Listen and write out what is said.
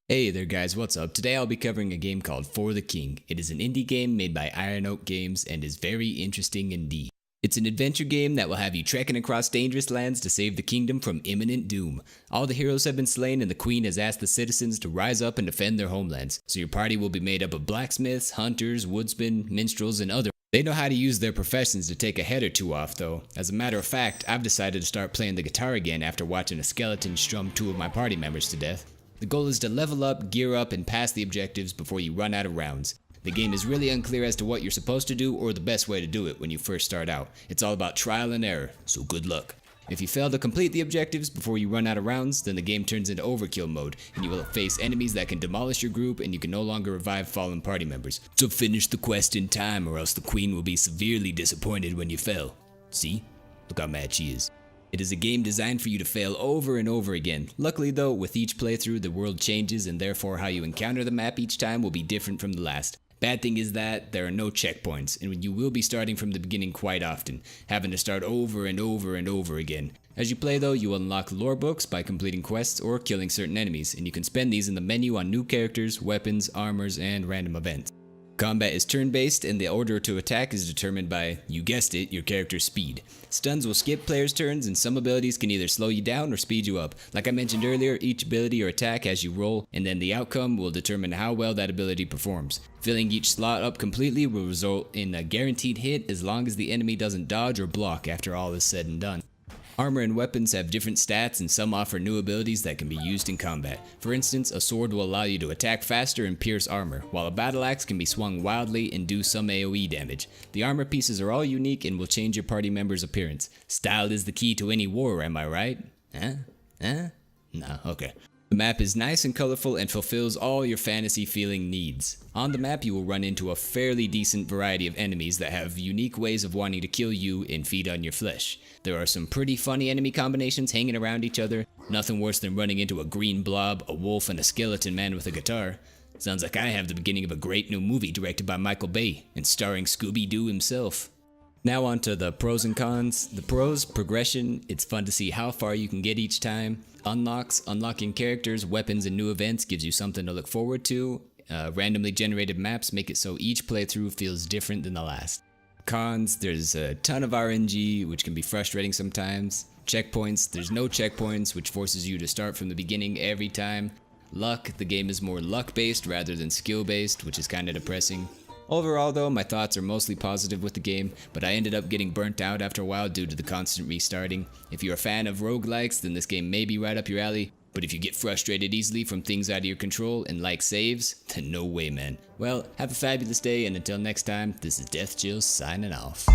Hey there guys, what's up? Today I'll be covering a game called For the King. It is an indie game made by IronOak Games and is very interesting indeed. It's an adventure game that will have you trekking across dangerous lands to save the kingdom from imminent doom. All the heroes have been slain and the queen has asked the citizens to rise up and defend their homelands. So your party will be made up of blacksmiths, hunters, woodsmen, minstrels, and other. They know how to use their professions to take a head or two off though. As a matter of fact, I've decided to start playing the guitar again after watching a skeleton strum two of my party members to death. The goal is to level up, gear up, and pass the objectives before you run out of rounds. The game is really unclear as to what you're supposed to do or the best way to do it when you first start out. It's all about trial and error, so good luck. If you fail to complete the objectives before you run out of rounds, then the game turns into overkill mode, and you will face enemies that can demolish your group and you can no longer revive fallen party members. So finish the quest in time or else the queen will be severely disappointed when you fail. See? Look how mad she is. It is a game designed for you to fail over and over again. Luckily though, with each playthrough the world changes and therefore how you encounter the map each time will be different from the last. Bad thing is that there are no checkpoints and you will be starting from the beginning quite often, having to start over and over and over again. As you play though, you will unlock lore books by completing quests or killing certain enemies, and you can spend these in the menu on new characters, weapons, armors, and random events. Combat is turn-based and the order to attack is determined by, you guessed it, your character's speed. Stuns will skip players' turns and some abilities can either slow you down or speed you up. Like I mentioned earlier, each ability or attack as you roll, and then the outcome will determine how well that ability performs. Filling each slot up completely will result in a guaranteed hit as long as the enemy doesn't dodge or block after all is said and done. Armor and weapons have different stats and some offer new abilities that can be used in combat. For instance, a sword will allow you to attack faster and pierce armor, while a battle axe can be swung wildly and do some AoE damage. The armor pieces are all unique and will change your party member's appearance. Style is the key to any war, am I right? No, okay. The map is nice and colorful and fulfills all your fantasy feeling needs. On the map you will run into a fairly decent variety of enemies that have unique ways of wanting to kill you and feed on your flesh. There are some pretty funny enemy combinations hanging around each other, nothing worse than running into a green blob, a wolf, and a skeleton man with a guitar. Sounds like I have the beginning of a great new movie directed by Michael Bay and starring Scooby-Doo himself. Now on to the pros and cons. The pros, progression, it's fun to see how far you can get each time. Unlocking characters, weapons, and new events gives you something to look forward to. Randomly generated maps make it so each playthrough feels different than the last. Cons, there's a ton of RNG, which can be frustrating sometimes. Checkpoints, there's no checkpoints, which forces you to start from the beginning every time. Luck, the game is more luck-based rather than skill-based, which is kinda depressing. Overall though, my thoughts are mostly positive with the game, but I ended up getting burnt out after a while due to the constant restarting. If you're a fan of roguelikes, then this game may be right up your alley, but if you get frustrated easily from things out of your control and like saves, then no way man. Well, have a fabulous day, and until next time, this is Death Jill signing off.